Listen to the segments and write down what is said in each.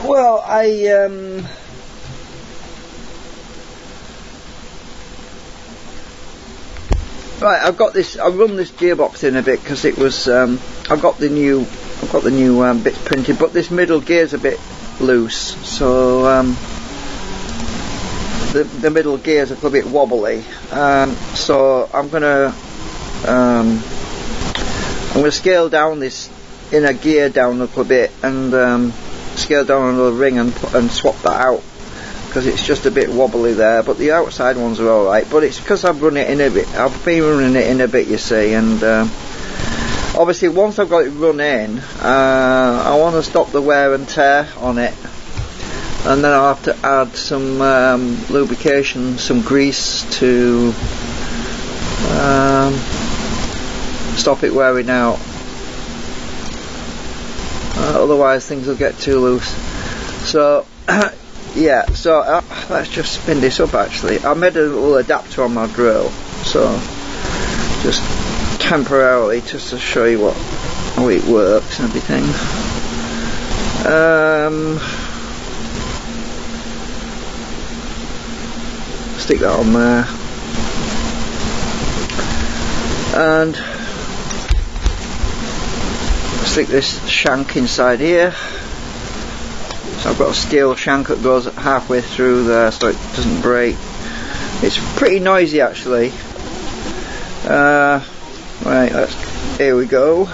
Well, right, I've got this. I run this gearbox in a bit because it was. I've got the new bits printed, but this middle gear's a bit loose, so the middle gear's a little bit wobbly. So I'm gonna scale down this inner gear down a little bit and scale down another ring and swap that out, because it's just a bit wobbly there, but the outside ones are alright. But it's because I've run it in a bit. I've been running it in a bit, you see, and obviously once I've got it run in, I want to stop the wear and tear on it, and then I'll have to add some lubrication, some grease to stop it wearing out. Otherwise things will get too loose. So yeah, so let's just spin this up. Actually, I made a little adapter on my drill, so just temporarily, just to show you how it works and everything. Stick that on there, and stick this shank inside here. So I've got a steel shank that goes halfway through there so it doesn't break. It's pretty noisy actually. Right, here we go.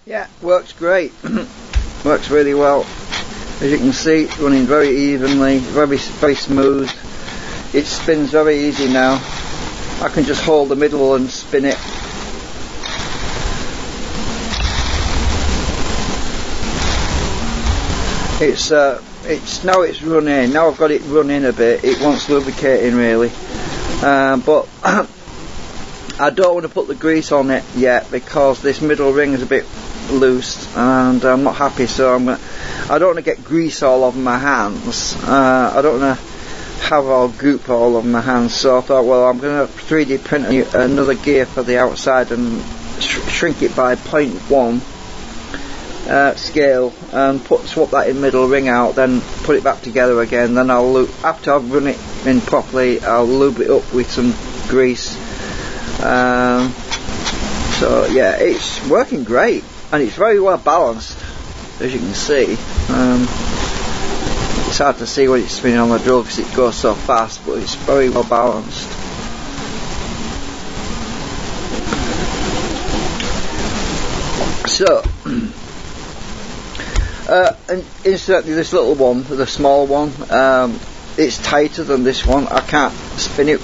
Yeah, works great. Works really well. As you can see, it's running very evenly, very smooth. It spins very easy now. I can just hold the middle and spin it. It's running. Now I've got it running a bit. It wants lubricating really, but I don't want to put the grease on it yet because this middle ring is a bit loose and I'm not happy, so I don't want to get grease all over my hands. I don't want to have all goop all over my hands, so I thought, well, I'm going to 3D print another gear for the outside and shrink it by 0.1 scale and swap that in middle ring out, then put it back together again. Then after I've run it in properly, I'll lube it up with some grease. So yeah, it's working great and it's very well balanced, as you can see. It's hard to see when it's spinning on the drill because it goes so fast, but it's very well balanced. So and incidentally, this little one, the small one, it's tighter than this one. I can't spin it.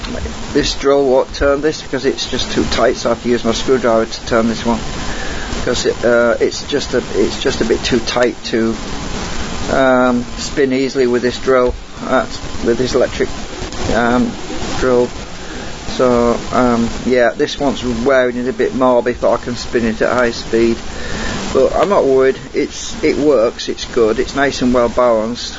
This drill won't turn this because it's just too tight, so I have to use my screwdriver to turn this one because it's just a bit too tight to spin easily with this drill, with this electric drill. So yeah, this one's wearing it a bit more before I can spin it at high speed. But I'm not worried. It works. It's good. It's nice and well balanced.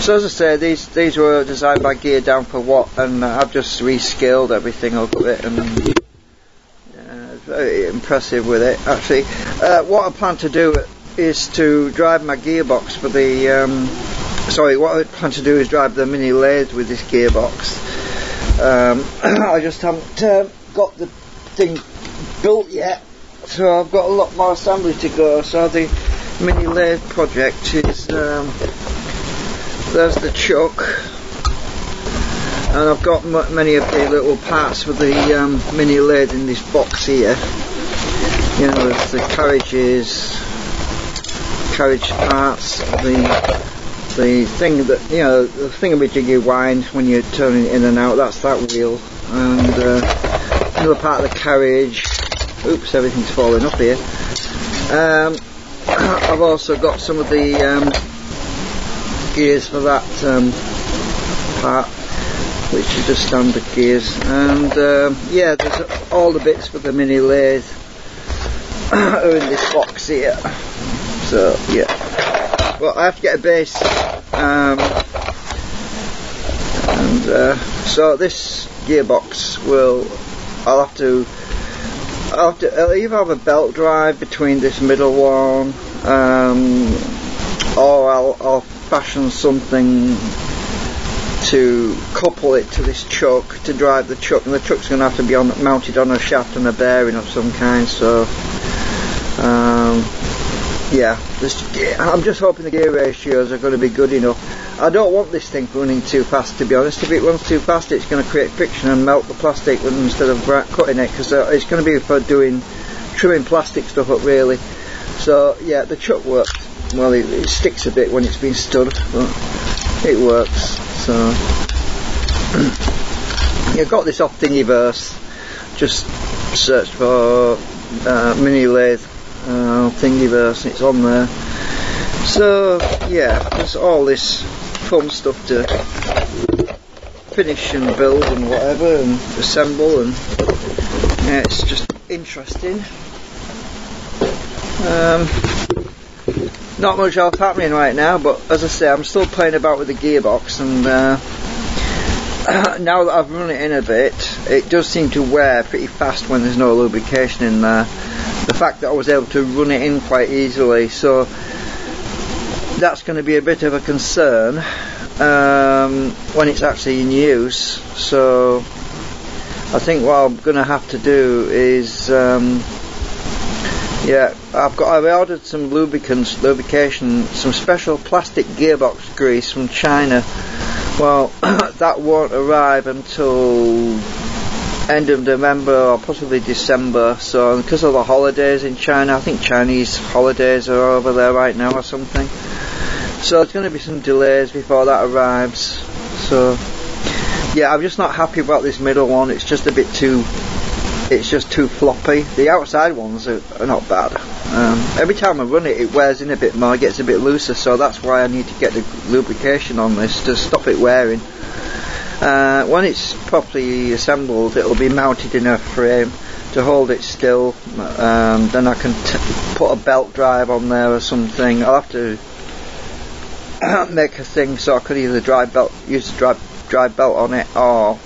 So as I say, these were designed by Gear Down for What, and I've just rescaled everything a little bit, and it's very impressive with it. Actually, what I plan to do is to drive my gearbox for the. What I plan to do is drive the mini lathe with this gearbox. I just haven't got the thing built yet, so I've got a lot more assembly to go. So the mini lathe project is there's the chuck, and I've got many of the little parts for the mini lathe in this box here. You know, there's the carriage parts, the thing that, you know, the thingamajig you wind when you're turning it in and out, that's that wheel, and another part of the carriage. Oops, everything's falling up here. I've also got some of the gears for that part, which is just standard gears, and yeah, there's all the bits for the mini lathe are in this box here. So yeah, well, I have to get a base, so this gearbox I'll either have a belt drive between this middle one, or I'll fashion something to couple it to this chuck to drive the chuck, and the chuck's going to have to be mounted on a shaft and a bearing of some kind. So yeah, I'm just hoping the gear ratios are going to be good enough. I don't want this thing running too fast, to be honest. If it runs too fast, it's going to create friction and melt the plastic instead of cutting it, because it's going to be for trimming plastic stuff up, really. So yeah, the chuck works. Well, it sticks a bit when it's been stud, but it works. So you've got this off Thingiverse. Just search for mini lathe Thingiverse, and it's on there. So yeah, there's all this fun stuff to finish and build and whatever and assemble, and yeah, it's just interesting. Not much else happening right now, but as I say, I'm still playing about with the gearbox, and now that I've run it in a bit, it does seem to wear pretty fast when there's no lubrication in there. The fact that I was able to run it in quite easily, so that's going to be a bit of a concern when it's actually in use. So I think what I'm going to have to do is yeah, I've ordered some lubrication, some special plastic gearbox grease from China. Well, that won't arrive until end of November or possibly December. So because of the holidays in China, I think Chinese holidays are over there right now or something. So there's going to be some delays before that arrives. So yeah, I'm just not happy about this middle one. It's just a bit too. It's just too floppy. The outside ones are not bad. Every time I run it, it wears in a bit more, it gets a bit looser, so that's why I need to get the lubrication on this to stop it wearing. When it's properly assembled, it'll be mounted in a frame to hold it still. Then I can put a belt drive on there or something. I'll have to make a thing so I could either use a drive belt on it, or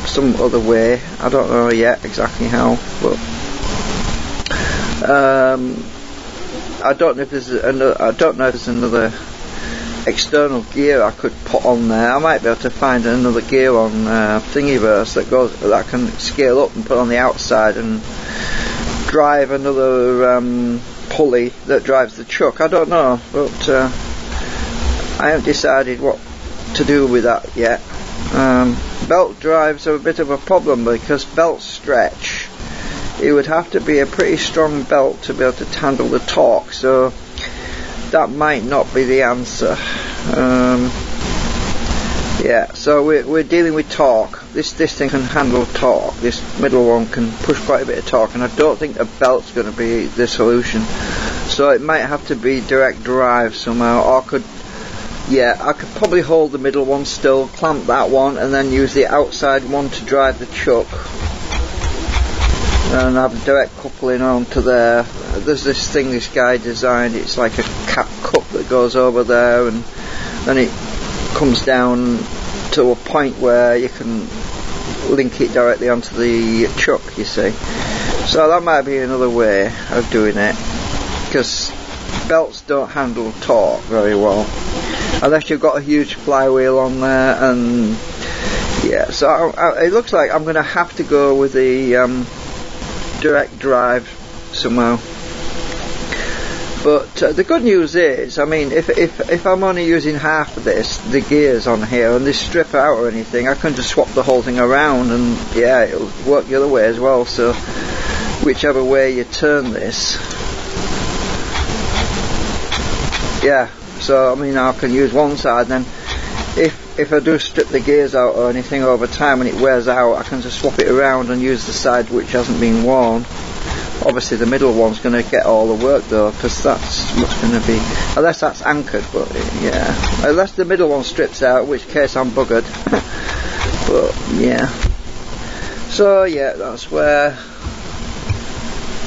some other way. I don't know yet exactly how, but I don't know if there's another external gear I could put on there. I might be able to find another gear on Thingiverse that I can scale up and put on the outside and drive another pulley that drives the chuck. I don't know, but I haven't decided what to do with that yet. Belt drives are a bit of a problem because belts stretch. It would have to be a pretty strong belt to be able to handle the torque, so that might not be the answer. Yeah, so we're dealing with torque. This thing can handle torque. This middle one can push quite a bit of torque, and I don't think a belt's going to be the solution. So it might have to be direct drive somehow, or I could probably hold the middle one still, clamp that one, and then use the outside one to drive the chuck, and have a direct coupling onto there. There's this thing this guy designed, it's like a cap cup that goes over there, and then it comes down to a point where you can link it directly onto the chuck, you see. So that might be another way of doing it, because belts don't handle torque very well unless you've got a huge flywheel on there. And yeah, so it looks like I'm going to have to go with the direct drive somehow. But the good news is, I mean, if I'm only using half of the gears on here, and this strip out or anything, I can just swap the whole thing around, and yeah, it'll work the other way as well. So whichever way you turn this, yeah. So I mean, I can use one side, then if I do strip the gears out or anything over time and it wears out, I can just swap it around and use the side which hasn't been worn. Obviously the middle one's going to get all the work though, because that's what's going to be, unless that's anchored, but yeah, unless the middle one strips out, in which case I'm buggered. But yeah, so yeah, that's where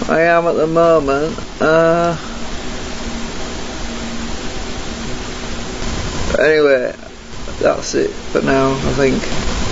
I am at the moment. Anyway, that's it for now, I think.